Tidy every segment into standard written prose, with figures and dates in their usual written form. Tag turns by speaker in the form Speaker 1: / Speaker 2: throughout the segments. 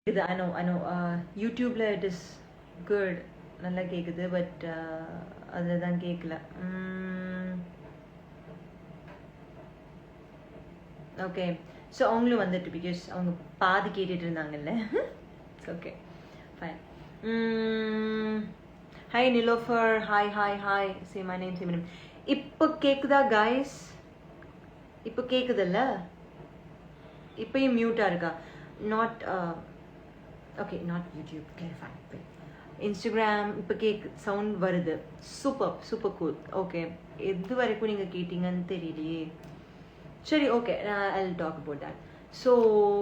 Speaker 1: I know. YouTubeல it is good. நல்லா கேக்குது பட் அதுதான் கேட்கல. ஓகே ஸோ அவங்களும் வந்துட்டு பிகாஸ் அவங்க பாதி கேட்டுட்டு இருந்தாங்கல்ல. Okay fine. Hi Nilofar, hi say my name, say my name. இப்போ கேக்குதா கைஸ்? இப்போ கேக்குதுல்ல? இப்பயும் மியூட்டா இருக்கா? Not okay, not YouTube, clear. Instagram இப்போ சவுண்ட் வருது. Super cool. ஓகே, எது வரைக்கும் நீங்கள் கேட்டீங்கன்னு தெரியலையே. சரி, okay, I will talk about that. So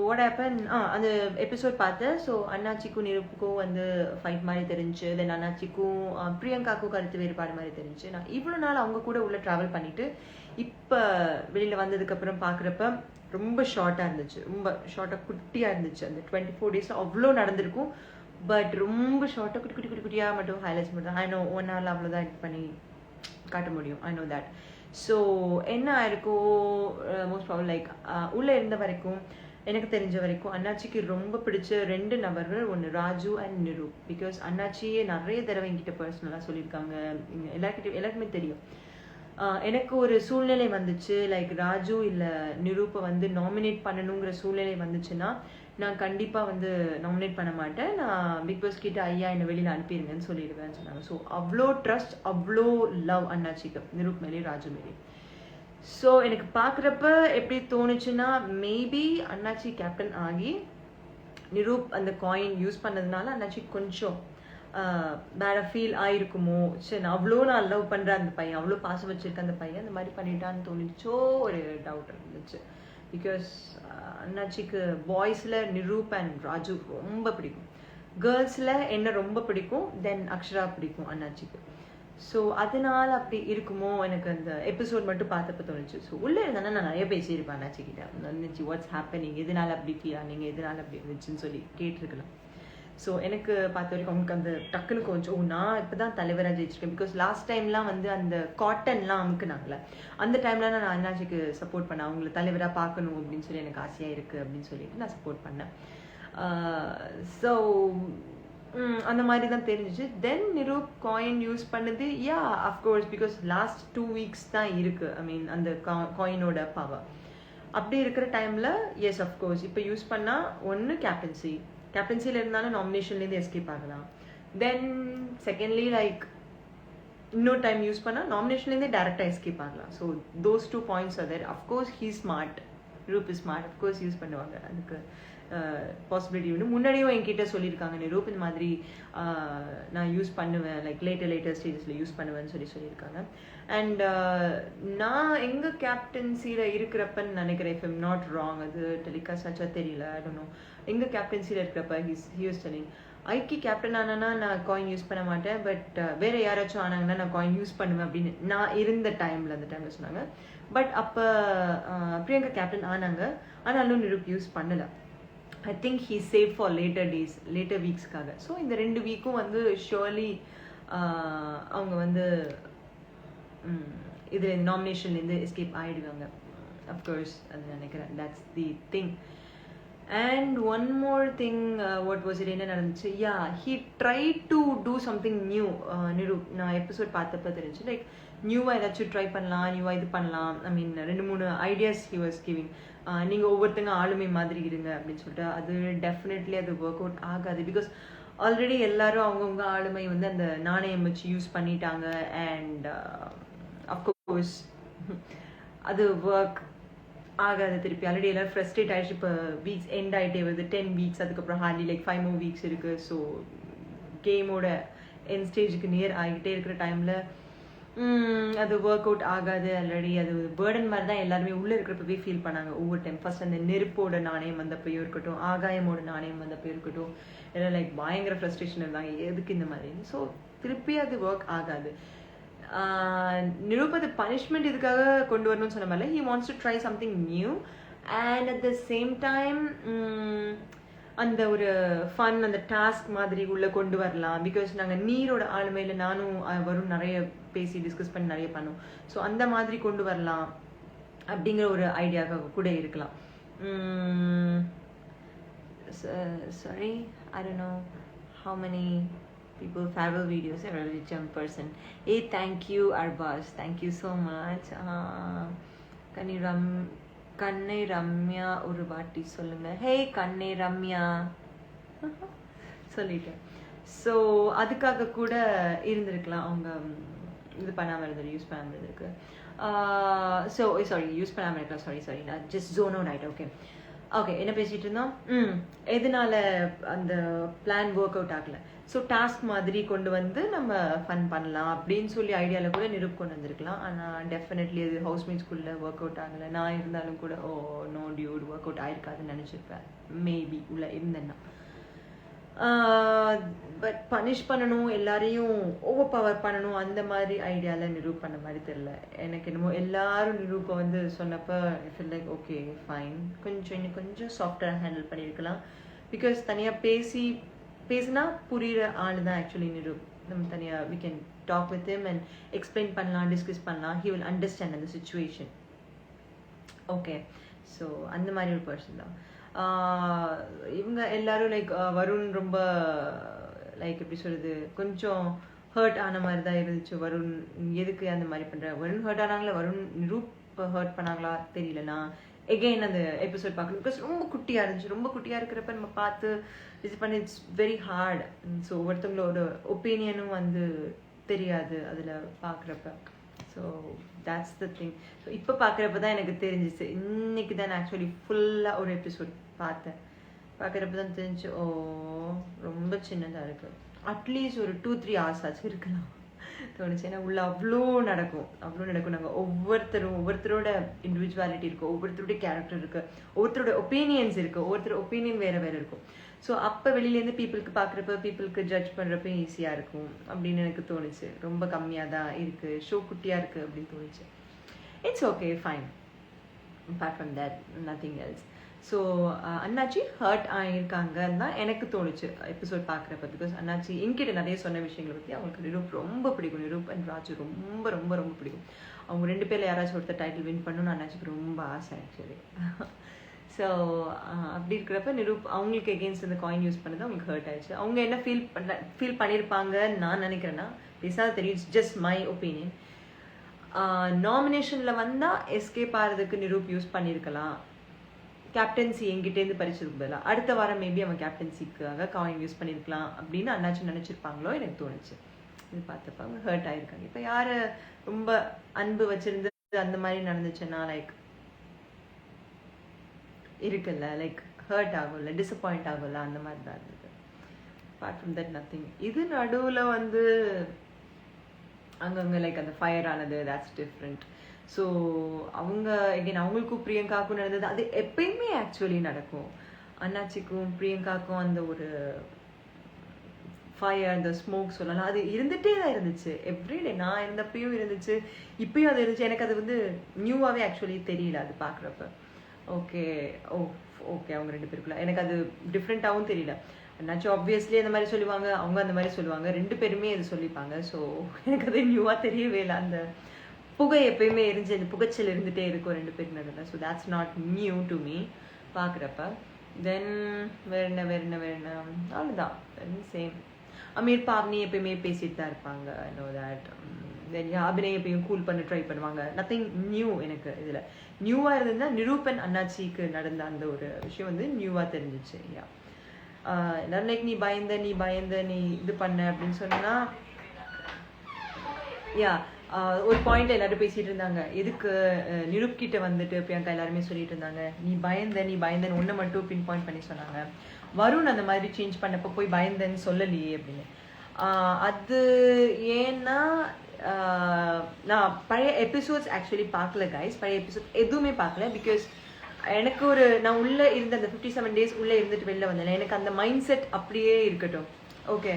Speaker 1: what happen, அந்த எபிசோட் பார்த்தேன். ஸோ அண்ணாச்சிக்கும் நிருப்புக்கும் வந்து ஃபைட் மாதிரி தெரிஞ்சு, தென் அண்ணாச்சிக்கும் பிரியங்காக்கும் கருத்து வேறுபாடு மாதிரி தெரிஞ்சு. நான் இவ்வளோ நாள் அவங்க கூட உள்ள ட்ராவல் பண்ணிட்டு இப்போ வெளியில் வந்ததுக்கப்புறம் பார்க்குறப்ப ரொம்ப ஷார்ட்டாக இருந்துச்சு, ரொம்ப ஷார்ட்டாக குட்டியாக இருந்துச்சு. அந்த 24 days அவ்வளோ நடந்திருக்கும், பட் ரொம்ப ஷார்ட்டாக குட்டியாக மட்டும் ஹைலைட்ஸ் மட்டும். ஐ நோ 1 hour அவ்வளோதான் எடிட் பண்ணி காட்ட முடியும். I know that. ஸோ என்ன ஆயிருக்கோ, மோஸ்ட் ப்ராப்ளம் லைக் உள்ளே இருந்த வரைக்கும் எனக்கு தெரிஞ்ச வரைக்கும் அண்ணாச்சிக்கு ரொம்ப பிடிச்ச 2 நபர்கள், ஒன்று ராஜு அண்ட் நிரூப். பிகாஸ் அண்ணாச்சியே நிறைய தடவை என்கிட்ட பர்சனலாக சொல்லியிருக்காங்க, எல்லாருக்குமே தெரியும். எனக்கு ஒரு சூழ்நிலை வந்துச்சு, லைக் ராஜு இல்லை நிரூப்பை வந்து நாமினேட் பண்ணணுங்கிற சூழ்நிலை வந்துச்சுன்னா நான் கண்டிப்பாக வந்து நாமினேட் பண்ண மாட்டேன். நான் பிக் பாஸ் கிட்ட ஐயா என்னை வெளியில் அனுப்பிடுங்கன்னு சொல்லிடுவேன்னு சொன்னாங்க. ஸோ அவ்வளோ ட்ரஸ்ட், அவ்வளோ லவ் அண்ணாச்சிக்கு, நிரூப் மேலே ராஜு மேலே. ஸோ எனக்கு பார்க்குறப்ப எப்படி தோணுச்சுன்னா, மேபி அண்ணாச்சி கேப்டன் ஆகி நிரூப் அந்த காயின் யூஸ் பண்ணதுனால அண்ணாச்சி கொஞ்சம் பேடாக ஃபீல் ஆயிருக்குமோ. சரி, நான் அவ்வளோ நான் லவ் பண்ணுறேன் அந்த பையன், அவ்வளோ பாசம் வச்சுருக்கேன் அந்த பையன், அந்த மாதிரி பண்ணிட்டான்னு தோணிச்சோ ஒரு டவுட் இருந்துச்சு. பிகாஸ் அண்ணாச்சிக்கு பாய்ஸில் நிரூப் அண்ட் ராஜு ரொம்ப பிடிக்கும், கேர்ள்ஸில் என்ன ரொம்ப பிடிக்கும், தென் அக்ஷரா பிடிக்கும் அண்ணாச்சிக்கு. ஸோ அதனால அப்படி இருக்குமோ எனக்கு அந்த எபிசோட் மட்டும் பார்த்தப்ப தோணுச்சு. ஸோ உள்ளே இருந்தானே நான் நிறைய பேசியிருப்பேன் அண்ணாச்சிக்கிட்ட. இருந்துச்சு வாட்ஸ் ஹேப்பனிங், எதனால அப்படி ஃபீல் ஆனீங்க, எதனால அப்படி இருந்துச்சுன்னு சொல்லி கேட்டிருக்கலாம். ஸோ எனக்கு பார்த்த வரைக்கும் அவங்களுக்கு அந்த டக்குன்னு கொஞ்சம் நான் இப்போ தான் தலைவராக ஜெயிச்சிருக்கேன். பிகாஸ் லாஸ்ட் டைம்லாம் வந்து அந்த காட்டன்லாம் அமுக்குனாங்களே, அந்த டைம்லாம் நான் அண்ணாச்சிக்கு சப்போர்ட் பண்ணேன். அவங்கள தலைவராக பார்க்கணும் அப்படின்னு சொல்லி எனக்கு ஆசையாக இருக்குது அப்படின்னு சொல்லிட்டு நான் சப்போர்ட் பண்ணேன். ஸோ அந்த மாதிரி தான் தெரிஞ்சிச்சு. தென் நிரூப் காயின் யூஸ் பண்ணது, yeah of course, because last 2 weeks தான் இருக்குது. ஐ மீன் அந்த காயினோட பவர் அப்படி இருக்கிற டைமில் எஸ் அஃப்கோர்ஸ் இப்போ யூஸ் பண்ணால் ஒன்று கேப்டன்சியில் இருந்தாலும் நாமினேஷன்லேருந்து எஸ்கேப் ஆகலாம். தென் செகண்ட்லி லைக் இன்னொரு டைம் யூஸ் பண்ணால் நாமினேஷன்லேருந்தே டேரெக்டாக எஸ்கேப் ஆகலாம். So those 2 points are there. Of course he smart, Niroop is smart, of course use பண்ணுவாங்க. அதுக்கு பாசிபிலிட்டி வந்து முன்னாடியும் என்கிட்ட சொல்லியிருக்காங்க, நிரூப் இந்த மாதிரி நான் யூஸ் பண்ணுவேன், லைக் லேட்டர் ஸ்டேஜஸில் யூஸ் பண்ணுவேன்னு சொல்லியிருக்காங்க. அண்ட் நான் எங்கள் கேப்டன்சியில் இருக்கிறப்பன்னு நினைக்கிறேன், இஃப் ஐம் நாட் ராங், அது டெலிகாஸ்ட் ஆச்சா தெரியல, ஐ டோன்ட் நோ. எங்கள் கேப்டன்சியில் இருக்கிறப்ப ஹி வாஸ் டெல்லிங், ஐக்கி கேப்டன் ஆனானா நான் காயின் யூஸ் பண்ண மாட்டேன், பட் வேறு யாராச்சும் ஆனாங்கன்னா நான் காயின் யூஸ் பண்ணுவேன் அப்படின்னு நான் இருந்த டைமில், அந்த டைமில் சொன்னாங்க. பட் அப்போ பிரியங்கா கேப்டன் ஆனாங்க, ஆனாலும் நிரூப் யூஸ் பண்ணலை. I think he save for later வீக்ஸ்க்காக. ஸோ இந்த 2 வீக்கும் வந்து ஷுவர்லி அவங்க வந்து இது நாமினேஷன்லேருந்து எஸ்கேப் ஆகிடுவாங்க அஃப்கோர்ஸ், அது நினைக்கிறேன். That's the thing. And one more thing, what was it, என்ன நடந்துச்சு, yeah he try to do something new. Niroop நான் எபிசோட் பார்த்தப்ப தெரிஞ்சு, லைக் நியூவாக ஏதாச்சும் ட்ரை பண்ணலாம், நியூவாக இது பண்ணலாம். ஐ மீன் 2-3 ஐடியாஸ் ஹி வாஸ் கிவிங். நீங்கள் ஒவ்வொருத்தங்க ஆளுமை மாதிரி இருங்க அப்படின்னு சொல்லிட்டு. அது டெஃபினெட்லி அது ஒர்க் அவுட் ஆகாது. பிகாஸ் ஆல்ரெடி எல்லாரும் அவங்கவுங்க ஆளுமை வந்து அந்த நாணயம் வச்சு யூஸ் பண்ணிட்டாங்க. அண்ட் அஃப்கோர்ஸ் அது ஒர்க் ஆகாது திருப்பி. ஆல்ரெடி எல்லாரும் ஃப்ரஸ்ட்ரேட் ஆகிடுச்சு. இப்போ வீக்ஸ் எண்ட் ஆகிட்டே வருது, 10 weeks, அதுக்கப்புறம் ஹார்ட்லி லைக் 5 more weeks இருக்குது. ஸோ கேமோட எண்ட் ஸ்டேஜுக்கு நியர் ஆகிட்டே இருக்கிற டைமில் அது ஒர்க் அவுட் ஆகாது. ஆல்ரெடி அது பேர்டன் மாதிரி தான் எல்லாருமே உள்ளே இருக்கிறப்பவே ஃபீல் பண்ணாங்க ஒவ்வொரு டைம். ஃபர்ஸ்ட் அந்த நெருப்போட நாணயம் வந்தப்பையும் இருக்கட்டும், ஆகாயமோட நாணயம் வந்தப்பையும் இருக்கட்டும், எல்லாம் லைக் பயங்கர ஃப்ரஸ்ட்ரேஷன் இருந்தாங்க, எதுக்கு இந்த மாதிரி. ஸோ திருப்பி அது ஒர்க் ஆகாது. நிரூப் அது பனிஷ்மெண்ட் இதுக்காக கொண்டு வரணும்னு சொன்ன மாதிரி he wants to try something new. And at the same time அந்த ஒரு ஃபன், அந்த டாஸ்க் மாதிரி உள்ளே கொண்டு வரலாம். பிகாஸ் நாங்கள் நீரோட ஆளுமையில் நானும் வரும் நிறைய பேசி டிஸ்கஸ் பண்ணி நிறைய பண்ணோம். ஸோ அந்த மாதிரி கொண்டு வரலாம் அப்படிங்கிற ஒரு ஐடியாவாக கூட இருக்கலாம். sorry, I don't know how many people farewell videos a religion person. Hey, thank you Arbas, thank you so much. கண்ணை ரம்யா ஒரு வாட்டி சொல்லுங்க. ஹே கண்ணை ரம்யா சொல்லிட்டேன். ஸோ அதுக்காக கூட இருந்திருக்கலாம் அவங்க இது பண்ணாமல் இருந்தது, யூஸ் பண்ணாமல் இருந்திருக்கு. ஸோ சாரி, யூஸ் பண்ணாமல் இருக்கலாம். சாரி நான் ஜஸ்ட் ஜோன் அவுட் ஆகிட்டேன். ஓகே என்ன பேசிகிட்டு இருந்தோம்? எதனால அந்த பிளான் ஒர்க் அவுட் ஆகலை? ஸோ டாஸ்க் மாதிரி கொண்டு வந்து நம்ம ஃபன் பண்ணலாம் அப்படின்னு சொல்லி ஐடியாவில் கூட கொண்டு வந்திருக்கலாம். ஆனால் டெஃபினெட்லி அது ஹவுஸ்மேட் ஸ்கூலில் ஒர்க் அவுட் ஆகலை. நான் இருந்தாலும் கூட நோ டியூட் ஒர்க் அவுட் ஆயிருக்காதுன்னு நினச்சிருப்பேன், மேபி உள்ள இருந்தேன்னா. பட் பனிஷ் பண்ணணும், எல்லாரையும் ஓவர் பவர் பண்ணணும், அந்த மாதிரி ஐடியாவில் நிரூப் பண்ண மாதிரி தெரில எனக்கு. என்னமோ எல்லாரும் நிரூப்பை வந்து சொன்னப்போ I feel like okay fine, இன்னும் கொஞ்சம் சாஃப்டாக ஹேண்டில் பண்ணியிருக்கலாம். பிகாஸ் தனியாக பேசினா புரிகிற ஆள் தான் ஆக்சுவலி நிரூப். நம்ம தனியாக we can talk with him and explain பண்ணலாம், டிஸ்கஸ் பண்ணலாம். ஹி வில் அண்டர்ஸ்டாண்ட் அந்த சிச்சுவேஷன். ஓகே, ஸோ அந்த மாதிரி ஒரு பர்சன் தான் இவங்க எல்லாரும். லைக் வருண் ரொம்ப லைக் எப்படி சொல்றது, கொஞ்சம் ஹர்ட் ஆன மாதிரி தான் இருந்துச்சு. வருண் எதுக்கு அந்த மாதிரி பண்ற? வருண் ஹர்ட் ஆனாங்களா, வருண் நிரூப் ஹர்ட் பண்ணாங்களா தெரியல. நான் எகெயின் அந்த எபிசோட் பார்க்கணும். பிகாஸ் ரொம்ப குட்டியாக இருந்துச்சு. ரொம்ப குட்டியாக இருக்கிறப்ப நம்ம பார்த்து இது பண்ணி இட்ஸ் வெரி ஹார்ட். ஸோ ஒருத்தவங்களோட ஒப்பீனியனும் வந்து தெரியாது அதில் பார்க்குறப்ப. So that's the thing. So இப்போ பார்க்குறப்ப தான் எனக்கு தெரிஞ்சிச்சு. இன்னைக்கு தான் நான் ஆக்சுவலி ஃபுல்லாக ஒரு எபிசோட் பார்த்தேன். பார்க்குறப்ப தான் தெரிஞ்சு ரொம்ப சின்னதாக இருக்குது. அட்லீஸ்ட் ஒரு 2-3 hours ஆச்சு இருக்கலாம் தோணுச்சு. ஏன்னா உள்ள அவ்வளோ நடக்கும். நாங்கள் ஒவ்வொருத்தரோட இண்டிவிஜுவாலிட்டி இருக்குது, ஒவ்வொருத்தருடைய கேரக்டர் இருக்குது, ஒவ்வொருத்தரோட ஒப்பீனியன்ஸ் இருக்குது, ஒவ்வொருத்தரோட ஒப்பீனியன் வேறு இருக்கும். ஸோ அப்போ வெளியிலேருந்து பீப்புளுக்கு ஜட்ஜ் பண்ணுறப்ப ஈஸியாக இருக்கும் அப்படின்னு எனக்கு தோணுச்சு. ரொம்ப கம்மியாக தான் இருக்குது, ஷோ குட்டியாக இருக்குது அப்படின்னு தோணுச்சு. It's okay fine, apart from that nothing else. So அண்ணாச்சி ஹர்ட் ஆகியிருக்காங்கன்னு தான் எனக்கு தோணுச்சு எபிசோட் பார்க்குறப்ப. பிகாஸ் அண்ணாச்சி என்கிட்ட நிறைய சொன்ன விஷயங்களை பற்றி அவங்களுக்கு நிரூப் ரொம்ப பிடிக்கும். நிரூப் அண்ட் ராஜு ரொம்ப ரொம்ப ரொம்ப பிடிக்கும். அவங்க 2 பேரில் யாராச்சும் ஒருத்தர் டைட்டில் வின் பண்ணணும்னு அண்ணாச்சிக்கு ரொம்ப ஆசை ஆக்சுவலி. ஸோ அப்படி இருக்கிறப்ப நிரூப் அவங்களுக்கு எகெயின்ஸ்ட் இந்த காயின் யூஸ் பண்ணது அவங்களுக்கு ஹர்ட் ஆயிடுச்சு. அவங்க என்ன ஃபீல் பண்ணியிருப்பாங்கன்னு நான் நினைக்கிறேன்னா பேசாத தெரியும். It's just my opinion. நாமினேஷனில் வந்தால் எஸ்கேப் ஆகிறதுக்கு நிரூப் யூஸ் பண்ணியிருக்கலாம். கேப்டன்சி எங்கிட்டேருந்து பறிச்சதுக்கு பதிலாக அடுத்த வாரம் மேபி அவன் கேப்டன்சிக்காக காயின் யூஸ் பண்ணியிருக்கலாம் அப்படின்னு அண்ணாச்சி நினச்சிருப்பாங்களோ எனக்கு தோணுச்சு. இது பார்த்தப்ப அவங்க ஹர்ட் ஆகிருக்காங்க. இப்போ யார் ரொம்ப அன்பு வச்சிருந்து அந்த மாதிரி நடந்துச்சுன்னா லைக் இருக்குல்ல, லைக் ஹர்ட் ஆகும்ல, டிசப்பாயிண்ட் ஆகும்ல, அந்த மாதிரி தான் இருந்தது. Apart from that nothing. இது நடுவில் வந்து அங்கங்கே லைக் அந்த ஃபயர் ஆனது, that's different. ஸோ அவங்க எகைன் அவங்களுக்கும் பிரியங்காவுக்கும் நடந்தது. அது எப்பயுமே ஆக்சுவலி நடக்கும். அண்ணாச்சிக்கும் பிரியங்காவுக்கும் அந்த ஒரு ஃபயர், அந்த ஸ்மோக் சொல்லலாம், அது இருந்துகிட்டே தான் இருந்துச்சு எவ்ரிடே. நான் இருந்தப்பையும் இருந்துச்சு, இப்பயும் அது இருந்துச்சு. எனக்கு அது வந்து நியூவாகவே ஆக்சுவலி தெரியல அது பார்க்குறப்ப. ஓகே அவங்க 2 பேருக்குள்ள எனக்கு அது டிஃப்ரெண்ட்டாகவும் தெரியல. அண்ணாச்சும் ஆப்வியஸ்லி அந்த மாதிரி சொல்லுவாங்க, அவங்க அந்த மாதிரி சொல்லுவாங்க, 2 பேருமே அது சொல்லிப்பாங்க. ஸோ எனக்கு அது நியூவாக தெரியவே இல்லை. அந்த புகை எப்பயுமே எரிஞ்சு அந்த புகைச்சல் இருந்துகிட்டே இருக்கும் 2 பேருக்கு நடுவில். So that's not new to me பார்க்குறப்ப. தென் வேறு என்ன அவ்வளோதான், சேம். அமீர் பாவ்னி எப்பயுமே பேசிட்டு தான் இருப்பாங்க, ஐ நோ தேட். தென் அபிநய் எப்பயும் கூல் பண்ண ட்ரை பண்ணுவாங்க. Nothing new. எனக்கு இதில் நியூவாக இருந்ததுன்னா நிரூபன் அண்ணாச்சிக்கு நடந்த அந்த ஒரு விஷயம் வந்து நியூவாக தெரிஞ்சிச்சு. யா எல்லாரும் லைக் நீ பயந்த நீ இது பண்ண அப்படின்னு சொன்னால், யா ஒரு பாயிண்ட்ல எல்லாரும் பேசிட்டு இருந்தாங்க. எதுக்கு நிரூப் கிட்ட வந்துட்டு பிரியங்கா எல்லாருமே சொல்லிட்டு இருந்தாங்க நீ பயந்தன்னு ஒன்றை மட்டும் பின் பாயிண்ட் பண்ணி சொன்னாங்க. வருண் அந்த மாதிரி சேஞ்ச் பண்ணப்போ போய் பயந்தன்னு சொல்லலையே அப்படின்னு. அது ஏன்னா நான் பழைய எபிசோட்ஸ் ஆக்சுவலி பார்க்கல கைஸ். பழைய எபிசோட் எதுவுமே பார்க்கல. பிகாஸ் எனக்கு நான் உள்ளே இருந்த அந்த 57 days உள்ளே இருந்துட்டு வெளில வந்தேன். எனக்கு அந்த மைண்ட் செட் அப்படியே இருக்கட்டும். ஓகே,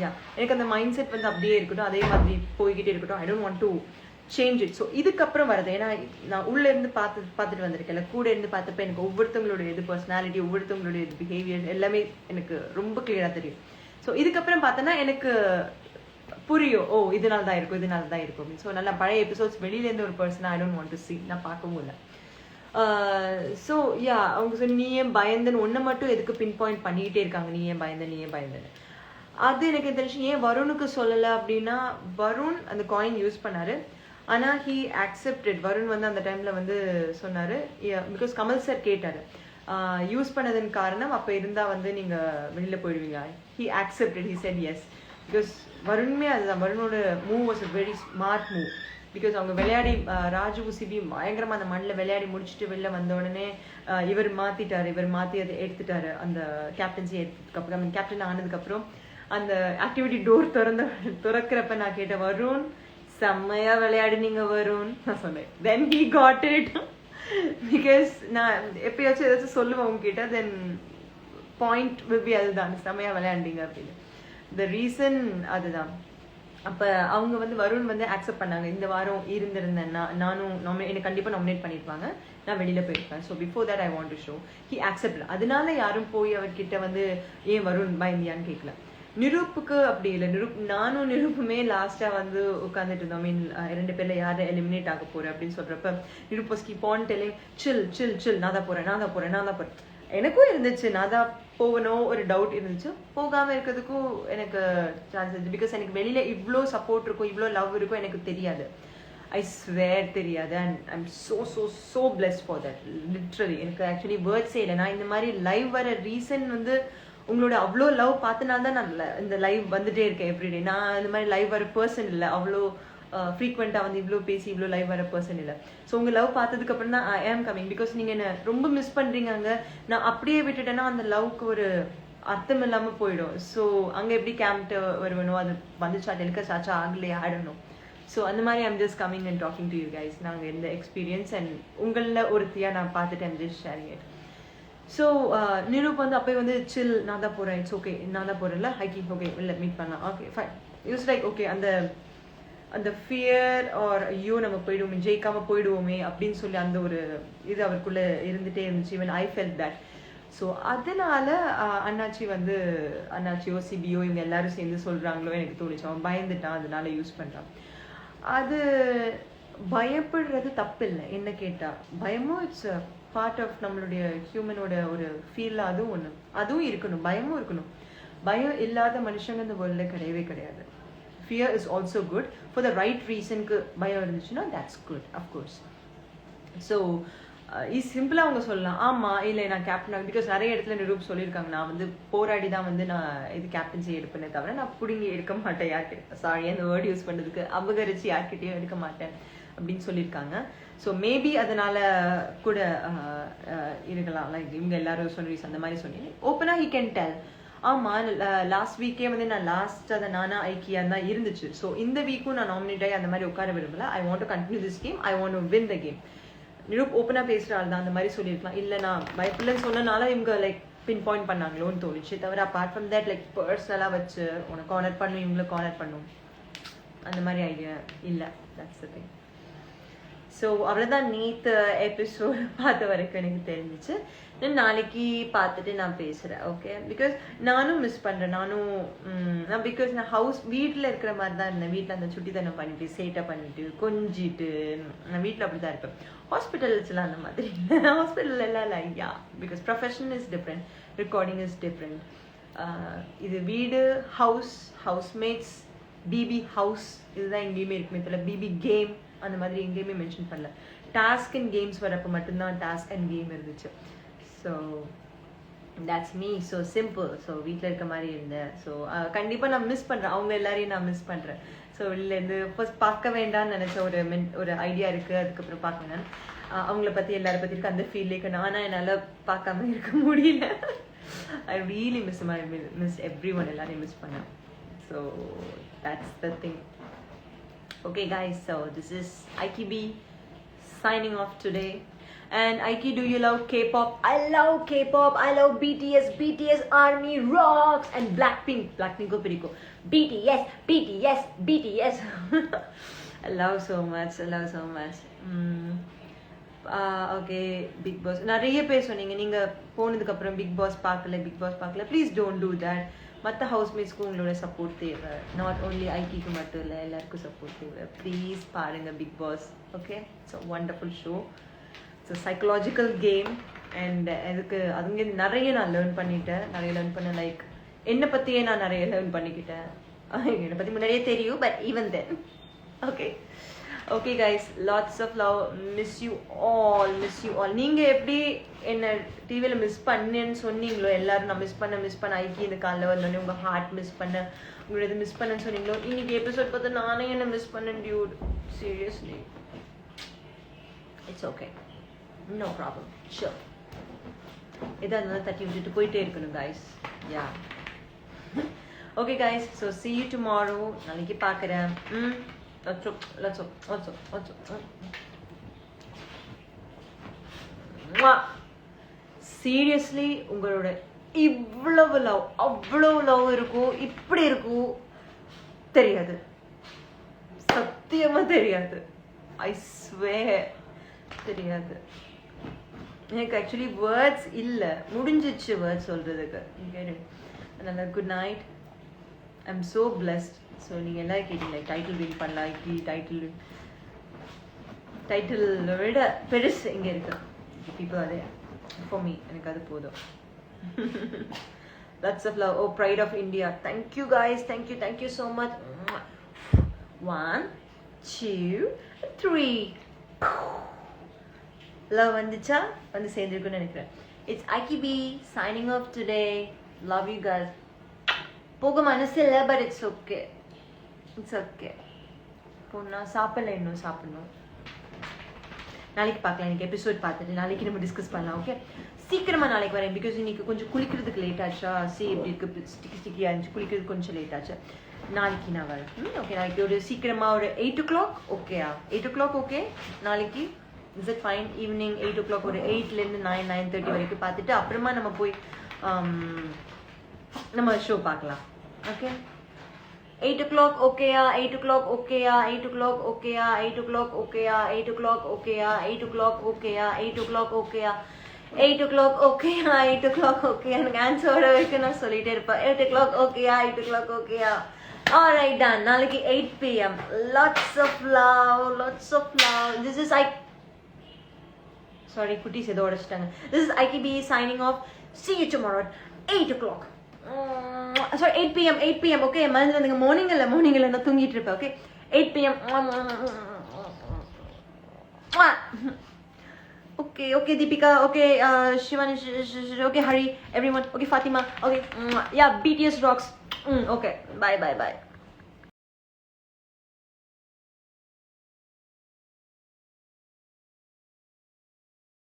Speaker 1: யா எனக்கு அந்த மைண்ட் செட் வந்து அப்படியே இருக்கட்டும், அதே மாதிரி போய்கிட்டே இருக்கட்டும். I don't want to change it. So இதுக்கப்புறம் வரது, ஏன்னா நான் உள்ளே இருந்து பார்த்துட்டு வந்திருக்கேன்ல, கூட இருந்து பார்த்தப்ப எனக்கு ஒவ்வொருத்தவங்களுடைய இது பர்சனாலிட்டி, ஒவ்வொருத்தவங்களுடைய இது பிஹேவியர் எல்லாமே எனக்கு ரொம்ப கிளியராக தெரியும். ஸோ இதுக்கப்புறம் பார்த்தோன்னா எனக்கு புரியும், இதனால தான் இருக்கும் அப்படின்னு. ஸோ நல்லா பழைய எபிசோட்ஸ் வெளியிலேருந்து ஒரு பர்சனாக I don't want to C, நான் பார்க்கவும் இல்லை. ஸோ யா அவங்க சொன்ன நீ ஏன் பயந்தன்னு ஒன்றை மட்டும் எதுக்கு பின் பாயிண்ட் பண்ணிக்கிட்டே இருக்காங்க, நீ ஏன் பயந்தன்னு. அது எனக்கு தெரிஞ்சு ஏன் வருணுக்கு சொல்லலை அப்படின்னா, வருண் அந்த காயின் யூஸ் பண்ணாரு, ஆனால் ஹீ ஆக்செப்டட். வருண் வந்து அந்த டைமில் வந்து சொன்னார், பிகாஸ் கமல் சார் கேட்டார் யூஸ் பண்ணதன் காரணம் அப்போ இருந்தால் வந்து நீங்கள் வெளியில் போயிடுவீங்க. He accepted, he said yes. Because வருணுமே அதுதான், வருணோட move was a very smart move. Because அவங்க விளையாடி ராஜு சிபி பயங்கரமாக அந்த மண்ணில் விளையாடி முடிச்சுட்டு வெளில வந்த உடனே இவர் மாற்றி அதை எடுத்துட்டாரு அந்த கேப்டன்சி எடுத்ததுக்கப்புறம், கேப்டன் ஆனதுக்கப்புறம் அந்த ஆக்டிவிட்டி டோர் திறக்கிறப்ப நான் கேட்டேன், வருண் செம்மையா விளையாடுனீங்க வருண் நான் சொன்னேன். தென் ஹீ காட் இட். பிகாஸ் நான் எப்பயாச்சும் ஏதாச்சும் சொல்லுவேன் உங்ககிட்ட, தென் பாயிண்ட் வில் பி அதுதான், செம்மையா விளையாண்டீங்க அப்படின்னு. த ரீசன் அதுதான். அப்போ அவங்க வந்து வருண் வந்து அக்செப்ட் பண்ணாங்க, இந்த வாரம் இருந்திருந்தேன்னா நானும் என்னை கண்டிப்பாக நாமினேட் பண்ணியிருப்பாங்க, நான் வெளியில் போயிருப்பேன். So before that I want to show he accept. அதனால யாரும் போய் அவர்கிட்ட வந்து ஏன் வருண் பயந்தியான்னு கேட்கல. நிரூப்புக்கு அப்படி இல்லை. நானும் நிரூப்புமே லாஸ்ட்டாக வந்து உட்காந்துட்டு இருந்தோம். மீன் 2 பேர்ல யாரை எலிமினேட் ஆக போகிறேன் அப்படின்னு சொல்கிறப்ப Niroop was keep on telling chill நான் தான் போகிறேன். எனக்கும் இருந்துச்சு நான் தான் போகணும், ஒரு டவுட் இருந்துச்சு. போகாமல் இருக்கிறதுக்கும் எனக்கு சான்ஸ் இருந்துச்சு. பிகாஸ் எனக்கு வெளியில் இவ்வளோ சப்போர்ட் இருக்கும், இவ்வளோ லவ் இருக்கும் எனக்கு தெரியாது. ஐ ஸ்வேர் தெரியாது. And I am so blessed for that. Literally எனக்கு ஆக்சுவலி வேர்ட்ஸே இல்லை. நான் இந்த மாதிரி லைவ் வர ரீசன் வந்து உங்களோட அவ்வளோ லவ் பார்த்தனால தான் நான் இந்த லைவ் வந்துட்டே இருக்கேன் எவ்ரிடே. நான் இந்த மாதிரி லைவ் வர பர்சன் இல்லை, அவ்வளோ ஃப்ரீக்வெண்ட்டாக வந்து இவ்வளோ பேசி இவ்வளோ லைவ் வர பர்சன் இல்லை. ஸோ உங்கள் லவ் பார்த்ததுக்கப்புறம் தான் ஐ ஆம் கம்மிங். பிகாஸ் நீங்கள் என்ன ரொம்ப மிஸ் பண்ணுறீங்க அங்கே. நான் அப்படியே விட்டுட்டேன்னா அந்த லவ்க்கு ஒரு அர்த்தம் இல்லாமல் போயிடும். ஸோ அங்கே எப்படி கேம்ப்ட்டு வருவனோ அது வந்துச்சா டெலிகாஸ்ட் ஆச்சா ஆகலையே ஆடணும். ஸோ அந்த மாதிரி I'm just coming and talking to you guys. நாங்கள் இந்த எக்ஸ்பீரியன்ஸ் அண்ட் உங்களில் ஒருத்தியாக நான் பார்த்துட்டு I'm just sharing it. So Niroop வந்து அப்போ வந்து சில் நான் தான் போகிறேன், இட்ஸ் ஓகே நான் தான் போகிறேன்ல ஹைக்கிங், ஓகே இல்லை மீட் பண்ணலாம், okay fine. It's like okay. அந்த ஃபியர் ஆர் ஐயோ நம்ம போயிடுவோமே, ஜெயிக்காமல் போயிடுவோமே அப்படின்னு சொல்லி அந்த ஒரு இது அவருக்குள்ளே இருந்துகிட்டே இருந்துச்சு. Even I felt that. So அதனால அண்ணாச்சியோ சிபியோ இவங்க எல்லாரும் சேர்ந்து சொல்கிறாங்களோ எனக்கு தோணுச்சு, அவன் பயந்துட்டான் அதனால யூஸ் பண்ணுறான். அது பயப்படுறது தப்பு இல்லை என்ன கேட்டால். பயமும் இட்ஸ் பார்ட் ஆஃப் நம்மளுடைய ஹியூமனோட ஒரு ஃபீல். அதுவும் இருக்கணும், பயமும் இருக்கணும். பயம் இல்லாத மனுஷங்க இந்த வேர்ல்டில் கிடையவே கிடையாது. Fear is also good. For the right ரீசனுக்கு பயம் இருந்துச்சுன்னா தட்ஸ் குட் அஃப்கோர்ஸ். ஸோ சிம்பிளாக அவங்க சொல்லலாம், ஆமாம் இல்லை நான் கேப்டன். பிகாஸ் நிறைய இடத்துல நிரூப் சொல்லியிருக்காங்க, நான் வந்து போராடி தான் வந்து நான் இது கேப்டன்சி எடுப்பேனே தவிர நான் பிடுங்கி எடுக்க மாட்டேன் யார்கிட்ட. சாரி அந்த வேர்டு யூஸ் பண்ணுறதுக்கு, அபகரிச்சு யார்கிட்டையும் எடுக்க மாட்டேன் அப்படின்னு சொல்லியிருக்காங்க. ஸோ மேபி அதனால கூட இருக்கலாம். லைக் இவங்க எல்லாரும் சொல்லி அந்த மாதிரி சொன்னீங்க ஓப்பனாக ஹி கேன் டெல். ஆமாம் லாஸ்ட் வீக்கே வந்து நான் லாஸ்ட்டாக நானா ஐக்கியா தான் இருந்துச்சு. ஸோ இந்த வீக்கும் நான் நாமினேட் ஆகி அந்த மாதிரி உட்கார விரும்பல. I want to continue this game, I want to win the game. Niroop ஓப்பனாக பேசுகிற ஆள் தான், அந்த மாதிரி சொல்லியிருக்கலாம். இல்லை நான் பயப்பில்லைன்னு சொன்னனால இவங்க லைக் பின் பாயிண்ட் பண்ணாங்களோன்னு தோணுச்சு. தவிர அப்பார்ட் ஃப்ரம் தட் லைக் பர்சனலாக வச்சு உனக்கு கார்னர் பண்ணும் இவங்களை கார்னர் பண்ணும் அந்த மாதிரி ஐடியா இல்லை. That's the thing. ஸோ அவ்வளோதான் நேற்று எபிசோட் பார்த்த வரைக்கும் எனக்கு தெரிஞ்சிச்சு. நாளைக்கு பார்த்துட்டு நான் பேசுகிறேன், ஓகே? பிகாஸ் நானும் மிஸ் பண்ணுறேன். பிகாஸ் நான் வீட்டில் இருக்கிற மாதிரி தான் இருந்தேன். வீட்டில் அந்த சுட்டித்தனம் பண்ணிட்டு சேட்டை பண்ணிட்டு கொஞ்சிட்டு நான் வீட்டில் அப்படி தான் இருப்பேன். ஹாஸ்பிட்டல்ஸ்லாம் அந்த மாதிரி ஹாஸ்பிட்டல் எல்லாம் இல்லை. ஐயா because profession is different, recording is different. இது வீடு, ஹவுஸ்மேட்ஸ், பிபி ஹவுஸ் இதுதான் எங்கேயுமே இருக்குமே தெரியல. பிபி கேம் அந்த மாதிரி எங்கேயுமே மென்ஷன் பண்ணல. டாஸ்க் அண்ட் கேம்ஸ் வரப்போ மட்டும்தான் டாஸ்க் அண்ட் கேம் இருந்துச்சு. So that's me. So simple. So வீட்டில் இருக்க மாதிரி இருந்தேன். ஸோ கண்டிப்பாக நான் மிஸ் பண்ணுறேன், அவங்க எல்லாரையும் நான் மிஸ் பண்ணுறேன். ஸோ வெளிலேருந்து ஃபர்ஸ்ட் பார்க்க வேண்டாம்னு நினச்ச ஒரு ஐடியா இருக்குது. அதுக்கப்புறம் பார்க்கணும் அவங்கள பற்றி எல்லாரை பற்றி இருக்க அந்த ஃபீல்லேக்கு நானாக என்னால் பார்க்காம இருக்க முடியல. I really miss every one, எல்லாரையும் மிஸ் பண்ணேன். So that's the thing. Okay guys, so this is Aiki B signing off today. And Aiki, do you love K-pop? I love K-pop. I love BTS. BTS Army rocks. And Blackpink ko piriko. BTS. I love so much. Okay, Big Boss. நிறைய பேர் சொன்னீங்க நீங்க போனதுக்கு அப்புறம் big pass பார்க்கல. Please don't do that. மற்ற ஹவுஸ்மேட்ஸ்க்கும் உங்களோட support தேவை. நாட் ஓன்லி ஐக்கிக்கு மட்டும் இல்லை, எல்லாருக்கும் சப்போர்ட் தேவை. ப்ளீஸ் பாருங்க Bigg Boss, okay? It's a wonderful show. It's psychological game. And அதுக்கு அதுங்க நிறைய நான் லேர்ன் பண்ணேன். லைக் என்னை பற்றியே நான் நிறைய லேர்ன் பண்ணிக்கிட்டேன். என்னை பற்றி முன்னாடியே தெரியும், but even then. Okay guys, lots of love. Miss you all. நீங்கள் எப்படி என்னை டிவியில் மிஸ் பண்ணேன்னு சொன்னீங்களோ, எல்லாரும் நான் மிஸ் பண்ண ஐக்கி இந்த காலைல வந்தோடனே உங்கள் ஹார்ட் மிஸ் பண்ண, உங்களோட இது மிஸ் பண்ணேன்னு சொன்னீங்களோ, இன்னைக்கு எபிசோட் பார்த்து நானே என்ன மிஸ் பண்ணேன் dude. Seriously it's okay, no problem, sure. இதாக இருந்தாலும் தட்டி விட்டுட்டு போயிட்டே இருக்கணும் guys. Yeah. Okay guys, so see you tomorrow. நாளைக்கு பார்க்குறேன். Let's go. சீரியஸ்லி உங்களோட இவ்வளவு லவ், அவ்வளவு லவ் இருக்கும், இப்படி இருக்கும் தெரியாது, சத்தியமா தெரியாது. ஐ ஸ்வேர் தெரியாது. எனக்கு ஆக்சுவலி வேர்ட்ஸ் இல்லை, முடிஞ்சிச்சு வேர்ட்ஸ் சொல்கிறதுக்கு. அதனால good night. I am so blessed. So நீங்கள் எல்லாம் கேட்டீங்க டைட்டில் வின் பண்ணலாம், டைட்டில் விட பெருசு இங்கே இருக்கு. இப்போ அதே ஃபார் மீ, எனக்கு அது போதும். Lots of love. Oh, pride of India. Thank you guys, thank you so much. 1 2 3. Love வந்துச்சா? வந்து சேர்ந்துருக்குன்னு நினைக்கிறேன். It's Iykki signing off today. Love you guys. போக மனசு இல்லை, பட் இட்ஸ் ஓகே. இப்போ நான் சாப்பிடல, இன்னும் சாப்பிடணும். நாளைக்கு பார்க்கலாம். எனக்கு எபிசோட் பார்த்துட்டு நாளைக்கு நம்ம டிஸ்கஸ் பண்ணலாம். ஓகே, சீக்கிரமாக நாளைக்கு வரேன். பிகாஸ் இன்னைக்கு கொஞ்சம் குளிக்கிறதுக்கு லேட் ஆச்சா. எப்படி இருக்கு, ஸ்டிக்கியாக இருந்துச்சு, குளிக்கிறதுக்கு கொஞ்சம் லேட் ஆச்சு. நாளைக்கு நான் வரேன். ஓகே, நாளைக்கு ஒரு சீக்கிரமாக ஒரு 8 o'clock. ஓகேயா? 8 o'clock ஓகே நாளைக்கு? Is it fine? Evening 8 o'clock, ஒரு 8லேருந்து 9:30 வரைக்கும் பார்த்துட்டு அப்புறமா நம்ம போய் நம்ம ஷோ பார்க்கலாம். ஓகே, 8 o'clock ஓகேயா? 8 o'clock ஓகேயா? 8 o'clock ஓகேயா? 8 o'clock ஓகேயா? 8 o'clock ஓகேயா? 8 o'clock ஓகேயா? 8 o'clock ஓகேயா? 8 o'clock ஓகேயா? 8 o'clock ஓகேயா? எனக்கு ஆன்சரோட வரைக்கும் நான் சொல்லிட்டே இருப்பேன். 8 o'clock ஓகேயா? 8 o'clock ஓகேயா? Alright, done. நாளைக்கு 8 PM. Lots of love. This is sorry, குட்டீஸ் ஏதோ உடைச்சிட்டாங்க. This is IKB signing off. See you tomorrow at 8 o'clock. Sorry, 8 PM. Okay, மறந்து வந்துங்க. மார்னிங் இல்லை, நான் தூங்கிட்டு இருப்பேன். Okay, 8 PM. Okay, Deepika. Okay, Shivani. Okay, Hari. Everyone. Okay, Fatima. Okay, yeah, BTS rocks. Okay, bye.